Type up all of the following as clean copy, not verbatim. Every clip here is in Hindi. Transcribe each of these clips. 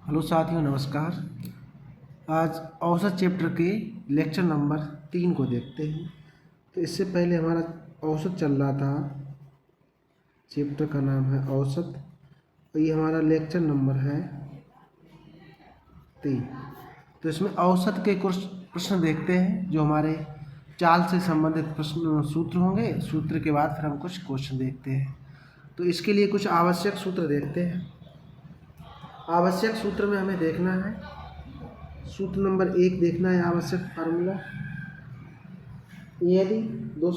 हेलो साथियों, नमस्कार। आज औसत चैप्टर के लेक्चर नंबर 3 को देखते हैं। तो इससे पहले हमारा औसत चल रहा था, चैप्टर का नाम है औसत, और ये हमारा लेक्चर नंबर है 3। तो इसमें औसत के कुछ प्रश्न देखते हैं जो हमारे चाल से संबंधित प्रश्न सूत्र होंगे। सूत्र के बाद फिर हम कुछ क्वेश्चन देखते हैं। तो इसके लिए कुछ आवश्यक सूत्र देखते हैं। आवश्यक सूत्र में हमें देखना है, सूत्र नंबर 1 देखना है आवश्यक फार्मूला। यदि दो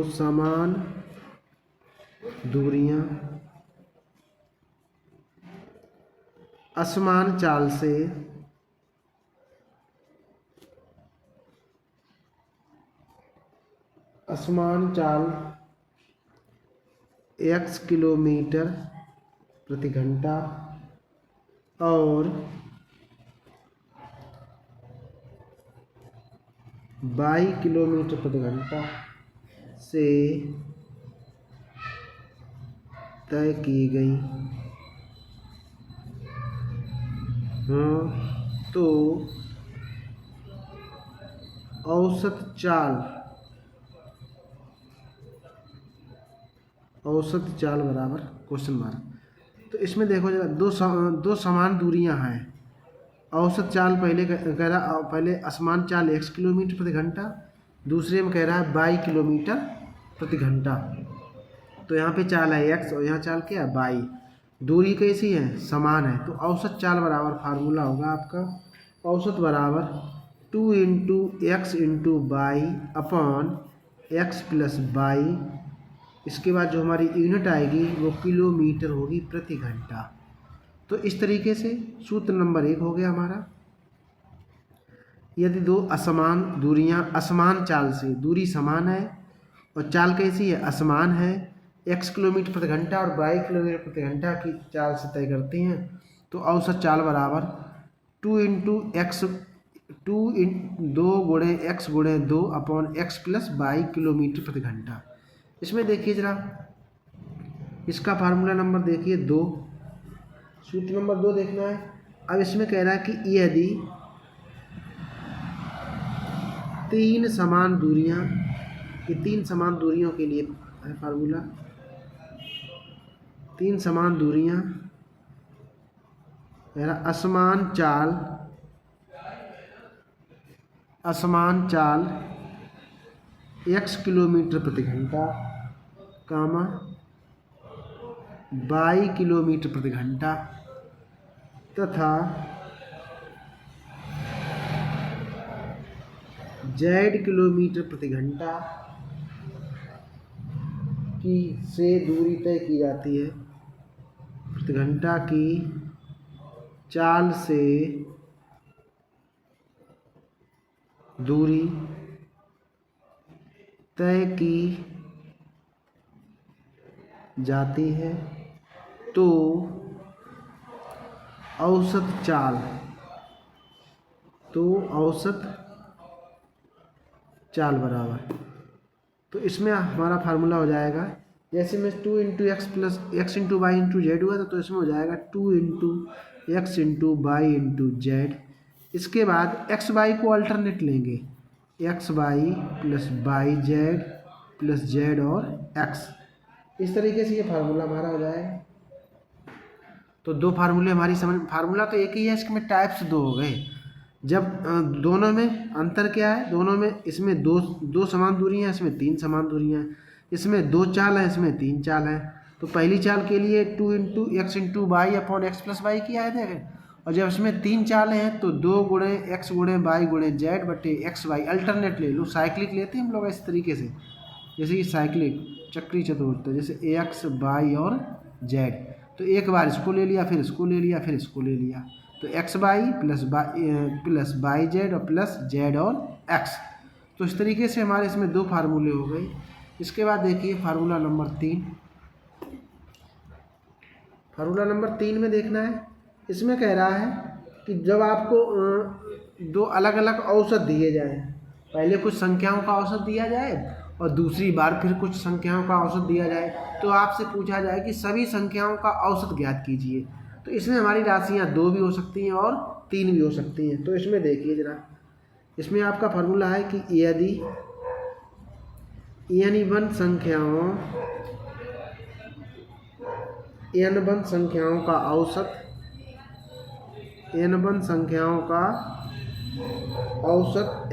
समान दूरियां असमान चाल से x किलोमीटर प्रति घंटा और y किलोमीटर प्रति घंटा से तय की गई तो औसत चाल बराबर क्वेश्चन मार्क। तो इसमें देखो जरा, दो समान दूरियां हैं। औसत चाल पहले कह रहा, पहले असमान चाल x किलोमीटर प्रति घंटा, दूसरे में कह रहा है y किलोमीटर प्रति घंटा। तो यहाँ पे चाल है x और यहाँ चाल क्या है y। दूरी कैसी है, समान है। तो औसत चाल बराबर फार्मूला होगा आपका, औसत बराबर 2 × x × y upon x + y। इसके बाद जो हमारी यूनिट आएगी वो किलोमीटर होगी प्रति घंटा। तो इस तरीके से सूत्र नंबर 1 हो गया हमारा। यदि दो असमान दूरियां असमान चाल से, दूरी समान है और चाल कैसी है, असमान है, x किलोमीटर प्रति घंटा और y किलोमीटर प्रति घंटा की चाल से तय करती हैं, तो औसत चाल बराबर 2 × x × 2 upon x + y kilometre प्रति घंटा। इसमें देखिए जरा, इसका फार्मूला नंबर देखिए 2, सूत्र नंबर 2 देखना है। अब इसमें कह रहा है कि यदि तीन समान दूरियों के लिए है फार्मूला, तीन समान दूरियां कह रहा असमान चाल x किलोमीटर प्रति घंटा, y किलोमीटर प्रति घंटा तथा z किलोमीटर प्रति घंटा की से दूरी तय की जाती है, प्रति घंटा की चाल से दूरी तय की जाती है, तो औसत चाल बराबर। तो इसमें हमारा फार्मूला हो जाएगा, जैसे में 2 × x + x × y × z हुआ था, तो इसमें हो जाएगा 2 × x × y × z। इसके बाद x y को अल्टरनेट लेंगे, x y + yz + z और x। इस तरीके से ये फार्मूला हमारा हो जाएगा। तो दो फार्मूले हमारी समझ, फार्मूला तो एक ही है, इसमें टाइप्स दो हो गए। जब दोनों में अंतर क्या है, दोनों में, इसमें दो समान दूरियां हैं, इसमें तीन समान दूरियां हैं। इसमें दो चाल है, इसमें तीन चाल है। तो पहली चाल के लिए 2 × x × y upon x + y किया है, देखें। और जब इसमें तीन चालें हैं तो 2 × x × y × z बटे x y अल्टरनेट ले लो। साइक्लिक लेते हैं हम लोग इस तरीके से, जैसे कि साइक्लिक चक्री चतुर्थ, जैसे x y और z। तो एक बार इसको ले लिया, फिर इसको ले लिया, फिर इसको ले लिया, तो x y + yz और प्लस z और x। तो इस तरीके से हमारे इसमें दो फार्मूले हो गए। इसके बाद देखिए फार्मूला नंबर 3। फार्मूला नंबर 3 में देखना है, इसमें कह रहा है कि जब आपको दो अलग अलग औसत दिए जाएं, पहले कुछ संख्याओं का औसत दिया जाए और दूसरी बार फिर कुछ संख्याओं का औसत दिया जाए तो आपसे पूछा जाए कि सभी संख्याओं का औसत ज्ञात कीजिए। तो इसमें हमारी राशियाँ 2 भी हो सकती हैं और 3 भी हो सकती हैं। तो इसमें देखिए ज़रा, इसमें आपका फार्मूला है कि यदि n1 संख्याओं का औसत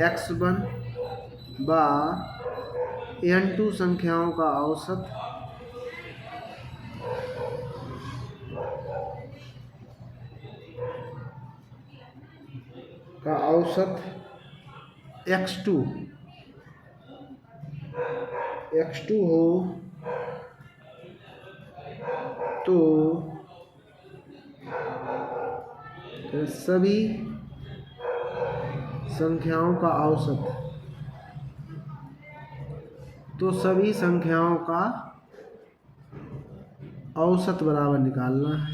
x1 बा n2 संख्याओं का औसत x2 हो तो सभी संख्याओं का औसत बराबर निकालना है।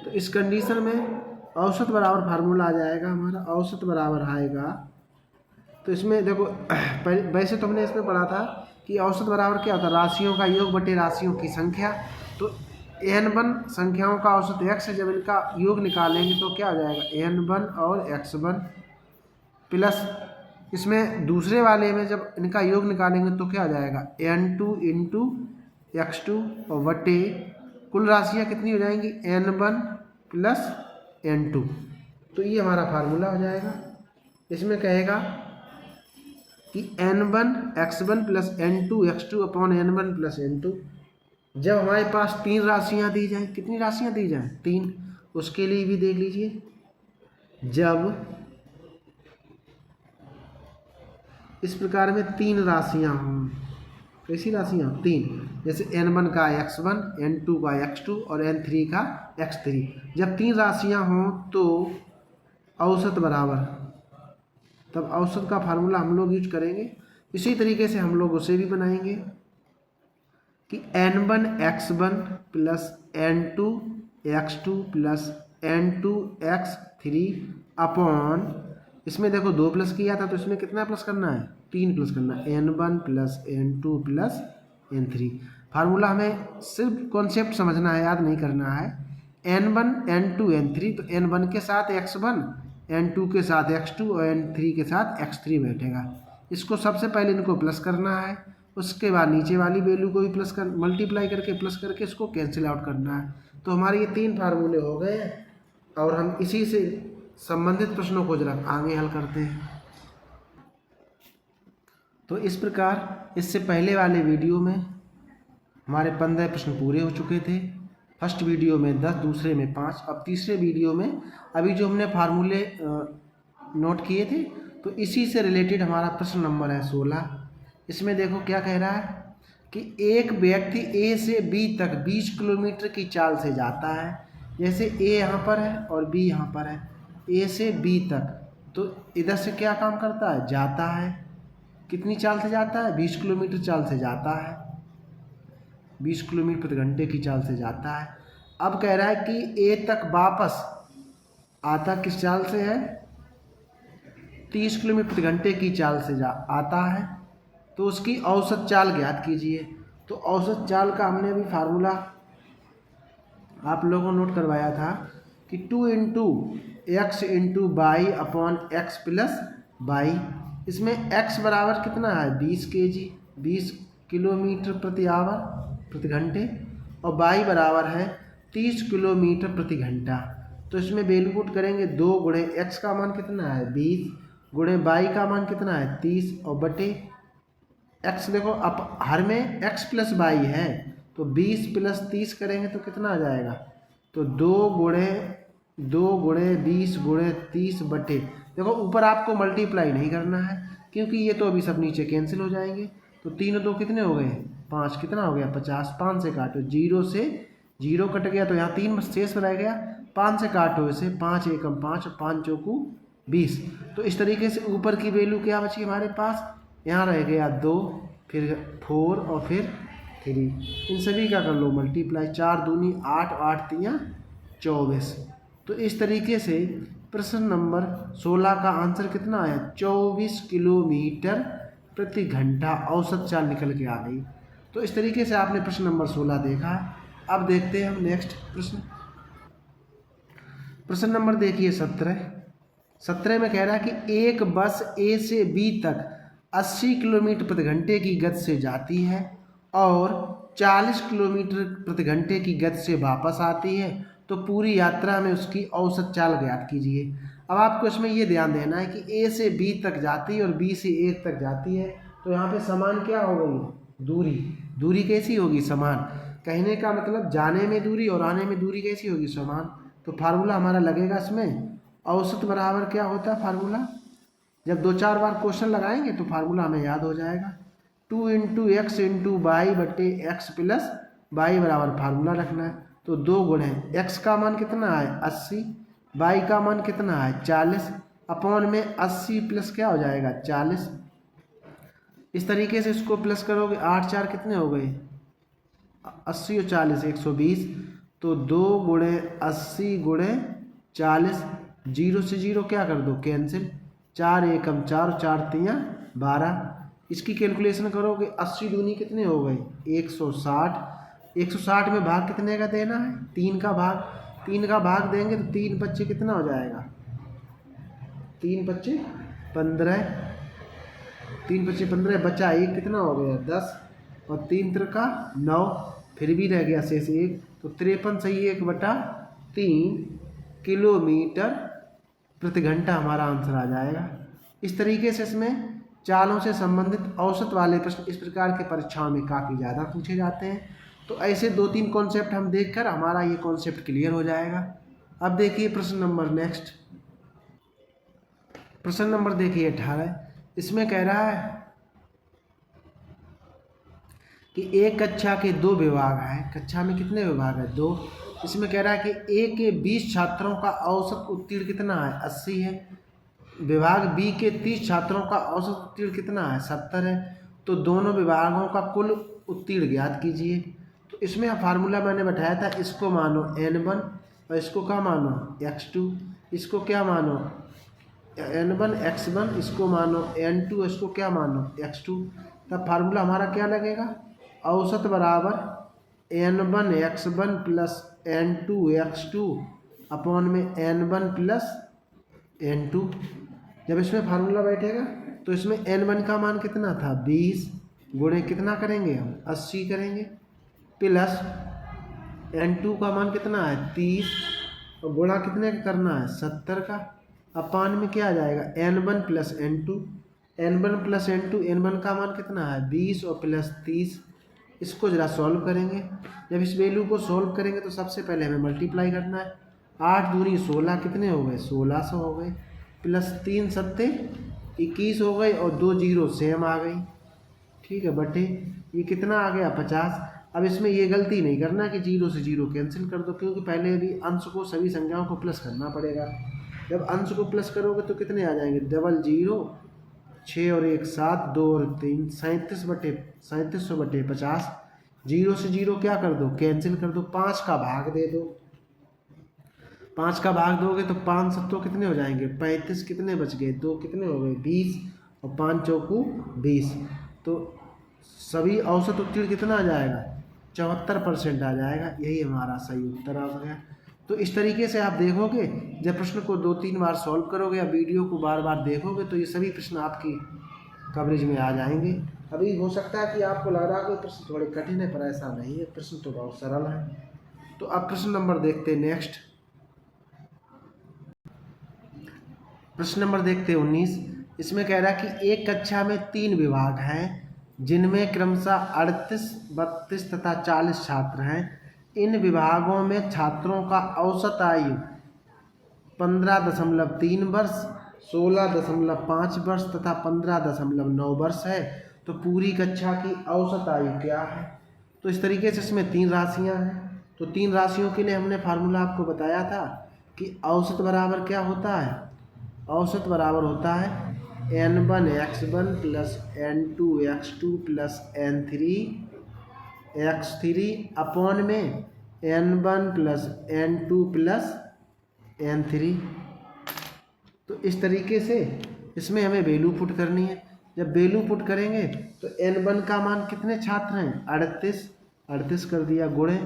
तो इस कंडीशन में औसत बराबर फार्मूला आ जाएगा हमारा, औसत बराबर आएगा। तो इसमें देखो वैसे तो हमने इसमें पढ़ा था कि औसत बराबर क्या होता है, राशियों का योग बटे राशियों की संख्या। तो n1 संख्याओं का औसत x है, जब इनका योग निकालेंगे तो क्या हो जाएगा n1 और x1 प्लस इसमें दूसरे वाले में जब इनका योग निकालेंगे तो क्या हो जाएगा n2 इंटू x2 और बटे कुल राशियाँ कितनी हो जाएंगी n1 प्लस n2। तो ये हमारा फार्मूला हो जाएगा। इसमें कहेगा कि n1 x1 plus n2 x2 upon n1 plus n2। जब हमारे पास 3 राशियाँ दी जाएं, कितनी राशियाँ दी जाएं 3, उसके लिए भी देख लीजिए। जब इस प्रकार में 3 राशियाँ हों, कैसी राशियाँ 3, जैसे n1 का x1, n2 का x2 और n3 का x3। जब 3 राशियाँ हों तो औसत बराबर, तब औसत का फार्मूला हम लोग यूज करेंगे। इसी तरीके से हम लोग उसे भी बनाएंगे कि n1 x1 plus n2 x2 plus n2 x3 upon, इसमें देखो 2 प्लस किया था तो इसमें कितना प्लस करना है 3 प्लस करना है, n1 plus n2 plus n3। Formula हमें सिर्फ कॉन्सेप्ट समझना है, याद नहीं करना है। n1 n2 n3, तो n1 के साथ x1, n2 के साथ x2 और n3 के साथ x3 बैठेगा। इसको सबसे पहले इनको प्लस करना है, उसके बाद नीचे वाली वैल्यू को भी प्लस कर मल्टीप्लाई करके प्लस करके इसको कैंसिल आउट करना है। तो हमारे ये 3 फार्मूले हो गए और हम इसी से संबंधित प्रश्नों को जरा आगे हल करते हैं। तो इस प्रकार इससे पहले वाले वीडियो में हमारे 15 प्रश्न पूरे हो चुके थे। फर्स्ट वीडियो में 10, दूसरे में 5, अब तीसरे वीडियो में अभी जो हमने फार्मूले नोट किए थे तो इसी से रिलेटेड हमारा प्रश्न नंबर है 16। इसमें देखो क्या कह रहा है कि एक व्यक्ति ए से बी तक 20 किलोमीटर की चाल से जाता है। जैसे ए यहाँ पर है और बी यहाँ पर है, ए से बी तक, तो इधर से क्या काम करता है जाता है। कितनी चाल से जाता है 20 किलोमीटर चाल से जाता है, 20 किलोमीटर प्रति घंटे की चाल से जाता है। अब कह रहा है कि ए तक वापस आता किस चाल से है 30 किलोमीटर प्रति घंटे की चाल से आता है। तो उसकी औसत चाल ज्ञात कीजिए। तो औसत चाल का हमने अभी फार्मूला आप लोगों को नोट करवाया था कि 2 into x into by upon x plus by. इसमें x बराबर कितना है 20 kg, 20 किलोमीटर प्रति आवर प्रति घंटे, और बाई बराबर है 30 किलोमीटर प्रति घंटा। तो इसमें वैल्यू पुट करेंगे 2 गुणे x का मान कितना है 20 गुणे बाई का मान कितना है 30 और बटे x। देखो अब हर में x प्लस बाई है तो 20 प्लस 30 करेंगे तो कितना आ जाएगा, तो 2 गुणे 20 गुणे 30 बटे, देखो ऊपर आपको मल्टीप्लाई नहीं करना है क्योंकि ये तो अभी सब नीचे कैंसिल हो जाएंगे। तो 3 और 2 कितने हो गए 5, कितना हो गया 50, 5 से काटो, 0 से 0 कट गया तो यहाँ 3 शेष रह गया, 5 से काटो इसे, 5 एकम 5, 5 चौकू 20। तो इस तरीके से ऊपर की वैल्यू क्या बची हमारे पास, यहाँ रह गया 2, फिर 4 और फिर 3। इन सभी का कर लो मल्टीप्लाई, 4 दूनी 8, 8 तियाँ 24। तो इस तरीके से प्रश्न नंबर 16 का आंसर कितना आया 24 किलोमीटर प्रति घंटा औसत चाल निकल के आ गई। तो इस तरीके से आपने प्रश्न नंबर 16 देखा है। अब देखते हैं हम नेक्स्ट प्रश्न। प्रश्न नंबर देखिए 17 में कह रहा है कि एक बस ए से बी तक 80 किलोमीटर प्रति घंटे की गति से जाती है और 40 किलोमीटर प्रति घंटे की गति से वापस आती है, तो पूरी यात्रा में उसकी औसत चाल ज्ञात कीजिए। अब आपको इसमें ये ध्यान देना है कि ए से बी तक जाती है और बी से ए तक जाती है, तो यहाँ पे समान क्या हो गई, दूरी कैसी होगी, समान। कहने का मतलब जाने में दूरी और आने में दूरी कैसी होगी, समान। तो फार्मूला हमारा लगेगा इसमें औसत बराबर क्या होता है फार्मूला, जब 2-4 बार क्वेश्चन लगाएंगे तो फार्मूला हमें याद हो जाएगा। 2 इंटू एक्स इंटू वाई बटे एक्स प्लस वाई बराबर फार्मूला रखना है। तो 2 गुणे एक्स का मान कितना है 80, वाई का मान कितना है 40, अपॉन में 80 प्लस क्या हो जाएगा 40। इस तरीके से इसको प्लस करोगे 8-4 कितने हो गए 80 और 40 120। तो 2 गुणे 80 गुणे 40, 0 से 0 क्या कर दो कैंसिल, 4 एकम 4, 4 तियाँ 12। इसकी कैलकुलेशन करोगे 80 दूनी कितने हो गए 160। 160 में भाग कितने का देना है 3 का भाग, 3 का भाग देंगे तो 3 बच्चे कितना हो जाएगा 3 बच्चे 15, 3 बच्चे 15 बचा 1 कितना हो गया 10 और 3 त्रिका 9, फिर भी रह गया शेष 1, तो 53 सही 1/3 किलोमीटर प्रति घंटा हमारा आंसर आ जाएगा। इस तरीके से इसमें चालों से संबंधित औसत वाले प्रश्न इस प्रकार के परीक्षाओं में काफ़ी ज़्यादा पूछे जाते हैं। तो ऐसे 2-3 कॉन्सेप्ट हम देखकर हमारा ये कॉन्सेप्ट क्लियर हो जाएगा। अब देखिए प्रश्न नंबर नेक्स्ट, प्रश्न नंबर देखिए 18। इसमें कह रहा है कि एक कक्षा के 2 विभाग हैं। कक्षा में कितने विभाग हैं 2। इसमें कह रहा है कि ए के 20 छात्रों का औसत उत्तीर्ण कितना है 80 है, विभाग बी के 30 छात्रों का औसत उत्तीर्ण कितना है 70 है। तो दोनों विभागों का कुल उत्तीर्ण ज्ञात कीजिए। तो इसमें फार्मूला मैंने बताया था, इसको मानो n1 और इसको क्या मानो x2, इसको क्या मानो n1 x1, इसको मानो n2, इसको क्या मानो x2। तब फार्मूला हमारा क्या लगेगा, औसत बराबर n1 x1 plus n2 x2 upon में n1 प्लस n2। जब इसमें फार्मूला बैठेगा तो इसमें n1 का मान कितना था 20 गुणे कितना करेंगे हम 80 करेंगे, प्लस n2 का मान कितना है 30 और गुणा कितने का करना है 70 का, अपान में क्या आ जाएगा n1 plus n2, n1 plus n2, n1 का मान कितना है 20 और प्लस 30। इसको ज़रा सॉल्व करेंगे। जब इस वैल्यू को सॉल्व करेंगे तो सबसे पहले हमें मल्टीप्लाई करना है। 8 दूनी 16 कितने हो गए 1600 हो गए, प्लस 3 सत्ते 21 हो गए और 2 जीरो सेम आ गई, ठीक है, बटे ये कितना आ गया 50। अब इसमें ये गलती नहीं करना कि 0 से 0 कैंसिल कर दो, क्योंकि पहले भी अंश को सभी संख्याओं को प्लस करना पड़ेगा। जब अंश को प्लस करोगे तो कितने आ जाएंगे 00, 6 और 1 7, 2 और 3 37/50। 0 से 0 क्या कर दो कैंसिल कर दो, 5 का भाग दे दो। 5 का भाग दोगे तो 5 सत्तों कितने हो जाएंगे 35, कितने बच गए 2 कितने हो गए 20 और 5 चौकू 20। तो सभी औसत उत्तीर्ण कितना आ जाएगा 74% आ जाएगा। यही हमारा सही उत्तर आ गया। तो इस तरीके से आप देखोगे, जब प्रश्न को 2-3 बार सॉल्व करोगे या वीडियो को बार बार देखोगे तो ये सभी प्रश्न आपकी कवरेज में आ जाएंगे। अभी हो सकता है कि आपको लग रहा है कि प्रश्न थोड़े कठिन है, पर ऐसा नहीं है, प्रश्न तो बहुत सरल है। तो अब प्रश्न नंबर देखते हैं नेक्स्ट। प्रश्न नंबर देखते हैं 19। इसमें कह रहा है कि एक कक्षा में 3 विभाग हैं जिनमें क्रमशः 38, 32 तथा 40 छात्र हैं। इन विभागों में छात्रों का औसत आयु 15.3 वर्ष, 16.5 वर्ष तथा 15.9 वर्ष है। तो पूरी कक्षा की औसत आयु क्या है। तो इस तरीके से इसमें 3 राशियां हैं। तो 3 राशियों के लिए हमने फार्मूला आपको बताया था कि औसत बराबर क्या होता है, औसत बराबर होता है n1 x1 plus n2 x2 plus n3 x3 upon में n1 plus n2 plus n3। तो इस तरीके से इसमें हमें वैल्यू पुट करनी है। जब वैल्यू पुट करेंगे तो N1 का मान कितने छात्र हैं 38 कर दिया, गुणे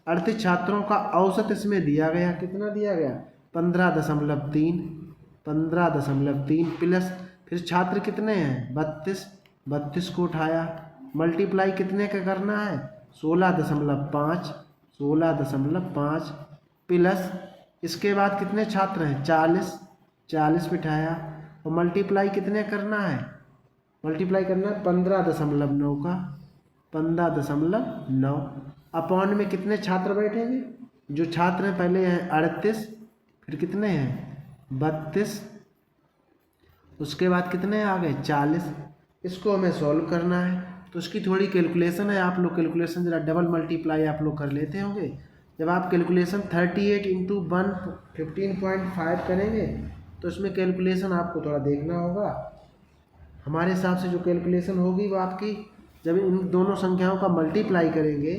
38 छात्रों का औसत इसमें दिया गया, कितना दिया गया 15.3 प्लस फिर छात्र कितने हैं 32 को उठाया, मल्टीप्लाई कितने का करना है 16.5 प्लस इसके बाद कितने छात्र हैं 40 बिठाया और मल्टीप्लाई कितने करना है 15.9 का 15.9 अपॉन में कितने छात्र बैठेंगे, जो छात्र हैं पहले हैं 38, फिर कितने हैं 32, उसके बाद कितने आ गए 40। इसको हमें सॉल्व करना है तो उसकी थोड़ी कैलकुलेशन है, आप लोग कैलकुलेशन ज़रा डबल मल्टीप्लाई आप लोग कर लेते होंगे। जब आप कैलकुलेशन 38 इंटू 115.5 करेंगे तो उसमें कैलकुलेशन आपको थोड़ा देखना होगा। हमारे हिसाब से जो कैलकुलेशन होगी वो आपकी, जब इन दोनों संख्याओं का मल्टीप्लाई करेंगे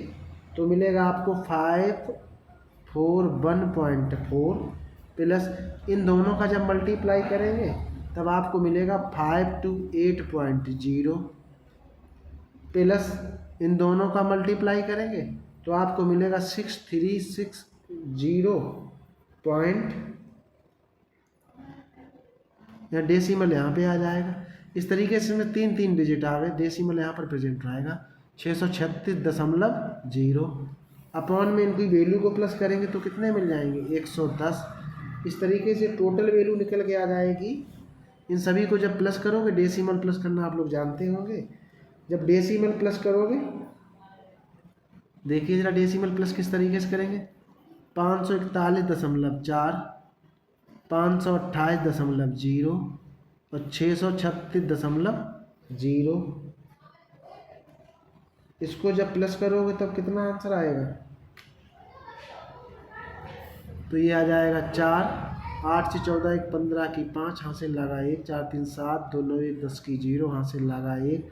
तो मिलेगा आपको 541.4 प्लस इन दोनों का जब मल्टीप्लाई करेंगे तब आपको मिलेगा 528.0 प्लस इन दोनों का मल्टीप्लाई करेंगे तो आपको मिलेगा 6360 पॉइंट, या डेसिमल यहाँ पे आ जाएगा। इस तरीके से इसमें 3 डिजिट आ गए, डेसिमल यहाँ पर प्रेजेंट रहेगा 636.0 अपॉन में इनकी वैल्यू को प्लस करेंगे तो कितने मिल जाएंगे 110। इस तरीके से टोटल वैल्यू निकल के आ जाएगी। इन सभी को जब प्लस करोगे, डेसिमल प्लस करना आप लोग जानते होंगे, जब डेसिमल प्लस करोगे देखिए ज़रा डेसिमल प्लस किस तरीके से करेंगे 541.4 528.0 और 636.0। इसको जब प्लस करोगे तब कितना आंसर आएगा, तो ये आ जाएगा 4, 8 से 14 1 15 की 5 हासिल लगा 1, 4 3 7 2 9 1 10 की 0 हासिल लगा 1,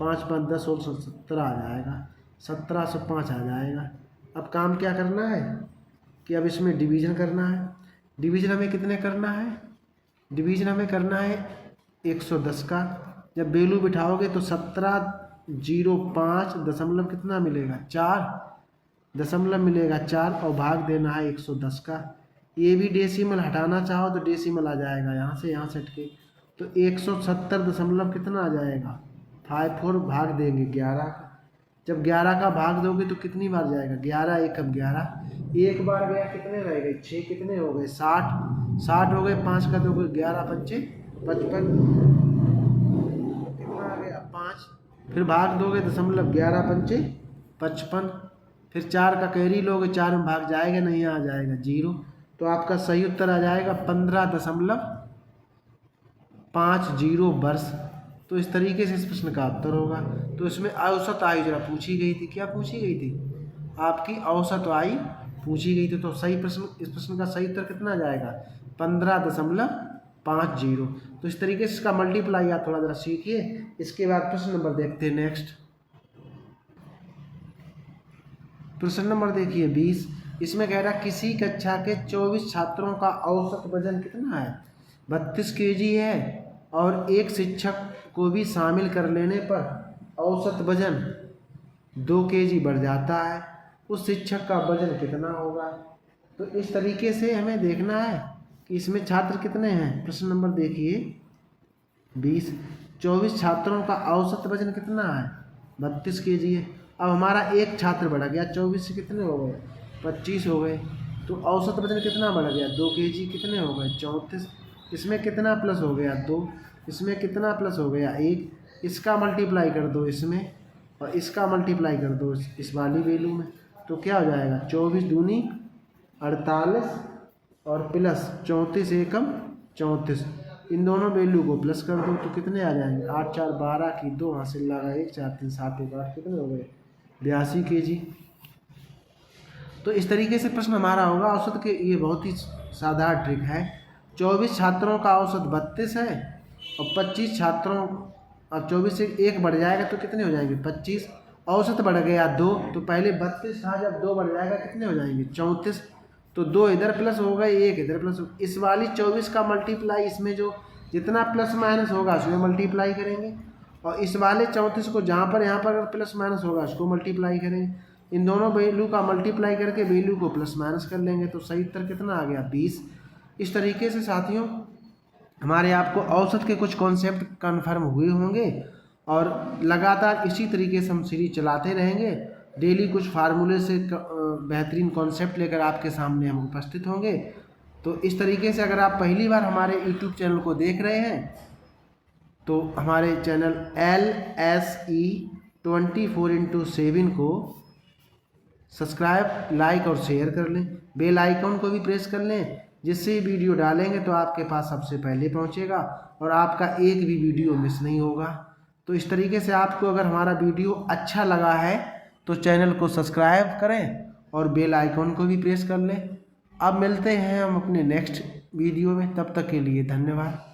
5 5 10 16 17 आ जाएगा, 1705 आ जाएगा। अब काम क्या करना है कि अब इसमें डिवीज़न करना है। डिवीज़न हमें कितने करना है, डिवीज़न हमें करना है 110 का। जब वैल्यू बिठाओगे तो 1705 दशमलव कितना मिलेगा 4 दशमलव मिलेगा 4 और भाग देना है 110 का। ये भी डेसिमल हटाना चाहो तो डेसिमल आ जाएगा यहाँ से हटके, तो 170 दशमलव कितना आ जाएगा 54 भाग देंगे 11 का। जब 11 का भाग दोगे तो कितनी बार जाएगा 11 एकम 11, एक बार गया कितने रह गए 6, कितने हो गए 60 हो गए, 5 का दोगे 11 5 55, कितना आ गया 5, फिर भाग दोगे दशमलव 11 5 55, फिर 4 का कैरी लोगे 4 में भाग जाएगा नहीं, आ जाएगा 0, तो आपका सही उत्तर आ जाएगा 15.50 वर्ष। तो इस तरीके से इस प्रश्न का उत्तर होगा। तो इसमें औसत आयु जरा पूछी गई थी, क्या पूछी गई थी आपकी औसत आयु पूछी गई थी। तो सही प्रश्न, इस प्रश्न का सही उत्तर कितना आ जाएगा 15.50। तो इस तरीके से इसका मल्टीप्लाई आप थोड़ा जरा सीखिए। इसके बाद प्रश्न नंबर देखते हैं नेक्स्ट। प्रश्न नंबर देखिए 20। इसमें कह रहा किसी कक्षा के 24 छात्रों का औसत वजन कितना है 32 केजी है और एक शिक्षक को भी शामिल कर लेने पर औसत वजन 2 केजी बढ़ जाता है, उस शिक्षक का वजन कितना होगा। तो इस तरीके से हमें देखना है कि इसमें छात्र कितने हैं। प्रश्न नंबर देखिए 20। 24 छात्रों का औसत वजन कितना है 32 केजी है। अब हमारा एक छात्र बढ़ गया, 24 से कितने हो गए 25 हो गए, तो औसत वजन कितना बढ़ गया 2 केजी, कितने हो गए 34। इसमें कितना प्लस हो गया 2, इसमें कितना प्लस हो गया 1, इसका मल्टीप्लाई कर दो इसमें और इसका मल्टीप्लाई कर दो इस वाली वैल्यू में, तो क्या हो जाएगा 24 दूनी 48 और प्लस 34 एकम 34। इन दोनों वैल्यू को प्लस कर दो तो कितने आ जाएंगे 8 4 12 की 2 हासिल लगा 1 4 3 7 1 8, कितने हो गए 82 केजी। तो इस तरीके से प्रश्न हमारा होगा औसत के। ये बहुत ही साधारण ट्रिक है। 24 छात्रों का औसत 32 है और 25 छात्रों, अब 24 से 1 बढ़ जाएगा तो कितने हो जाएंगे 25, औसत बढ़ गया 2, तो पहले 32 था, जब 2 बढ़ जाएगा कितने हो जाएंगे 34, तो 2 इधर प्लस हो गए 1 इधर प्लस हो। इस वाली 24 का मल्टीप्लाई इसमें जो जितना प्लस माइनस होगा उसमें मल्टीप्लाई करेंगे और इस वाले 34 को जहाँ पर यहाँ पर अगर प्लस माइनस होगा इसको मल्टीप्लाई करेंगे, इन दोनों वैल्यू का मल्टीप्लाई करके वैल्यू को प्लस माइनस कर लेंगे तो सही उत्तर कितना आ गया 20। इस तरीके से साथियों हमारे आपको औसत के कुछ कॉन्सेप्ट कन्फर्म हुए होंगे और लगातार इसी तरीके से हम सीरीज चलाते रहेंगे। डेली कुछ फार्मूले से बेहतरीन कॉन्सेप्ट लेकर आपके सामने हम उपस्थित होंगे। तो इस तरीके से अगर आप पहली बार हमारे यूट्यूब चैनल को देख रहे हैं तो हमारे चैनल LSE 24x7 को सब्सक्राइब, लाइक और शेयर कर लें। बेल आइकन को भी प्रेस कर लें, जिससे वीडियो डालेंगे तो आपके पास सबसे पहले पहुंचेगा और आपका एक भी वीडियो मिस नहीं होगा। तो इस तरीके से आपको अगर हमारा वीडियो अच्छा लगा है तो चैनल को सब्सक्राइब करें और बेल आइकन को भी प्रेस कर लें। अब मिलते हैं हम अपने नेक्स्ट वीडियो में, तब तक के लिए धन्यवाद।